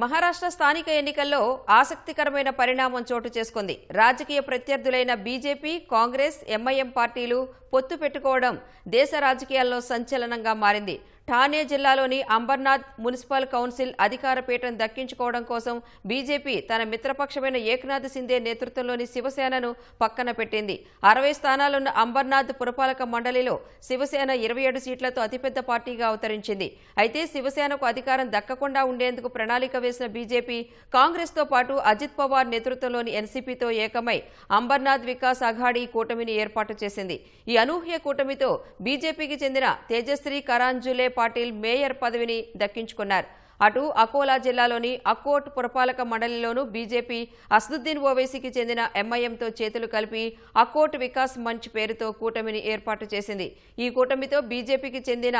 మహారాష్ట్ర స్థానిక ఎన్నికల్లో ఆసక్తికరమైన పరిణామం చోటు చేసుకుంది. రాజకీయ ప్రత్యర్థులైన బీజేపీ, కాంగ్రెస్, ఎంఐఎం పార్టీలు పొత్తు పెట్టుకోవడం దేశ రాజకీయాల్లో సంచలనంగా మారింది. ఠానే జిల్లాలోని అంబర్నాథ్ మున్సిపల్ కౌన్సిల్ అధికార పీఠం దక్కించుకోవడం కోసం బీజేపీ తన మిత్రపక్షమైన ఏక్నాథ్ సింధే నేతృత్వంలోని శివసేనను పక్కన పెట్టింది. 60 స్థానాలున్న అంబర్నాథ్ పురపాలక మండలిలో శివసేన 27 సీట్లతో అతిపెద్ద పార్టీగా అవతరించింది. అయితే శివసేనకు అధికారం దక్కకుండా ఉండేందుకు ప్రణాళిక వేసిన బీజేపీ కాంగ్రెస్తో పాటు అజిత్ పవార్ నేతృత్వంలోని ఎన్సీపీతో ఏకమై అంబర్నాథ్ వికాస్ అఘాడీ కూటమిని ఏర్పాటు చేసింది. ఈ అనూహ్య కూటమితో బీజేపీకి చెందిన తేజశ్రీ కరాంజులే పాటిల్ మేయర్ పదవిని దక్కించుకున్నారు. అటు అకోలా జిల్లాలోని అకోట్ పురపాలక మండలిలోనూ బీజేపీ అసదుద్దీన్ ఓవైసీకి చెందిన ఎంఐఎంతో చేతులు కలిపి అకోట్ వికాస్ మంచ్ పేరుతో కూటమిని ఏర్పాటు చేసింది. ఈ కూటమితో బీజేపీకి చెందిన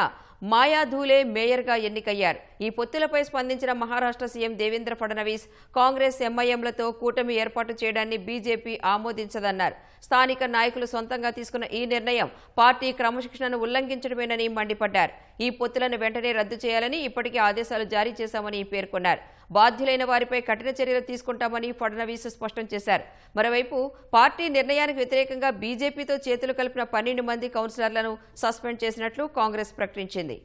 మాయా ధూలే మేయర్గా ఎన్నికయ్యారు. ఈ పొత్తులపై స్పందించిన మహారాష్ట్ర సీఎం దేవేంద్ర ఫడ్నవీస్ కాంగ్రెస్, ఎంఐఎంలతో కూటమి ఏర్పాటు చేయడాన్ని బీజేపీ ఆమోదించదన్నారు. స్థానిక నాయకులు సొంతంగా తీసుకున్న ఈ నిర్ణయం పార్టీ క్రమశిక్షణను ఉల్లంఘించడమేనని మండిపడ్డారు. ఈ పొత్తులను వెంటనే రద్దు చేయాలని ఇప్పటికే ఆదేశాలు జారీ చేశామని పేర్కొన్నారు. బాధ్యులైన వారిపై కఠిన చర్యలు తీసుకుంటామని ఫడ్నవీస్ స్పష్టం చేశారు. మరోవైపు పార్టీ నిర్ణయానికి వ్యతిరేకంగా బీజేపీతో చేతులు కలిపిన 12 మంది కౌన్సిలర్లను సస్పెండ్ చేసినట్లు కాంగ్రెస్ ప్రకటించింది.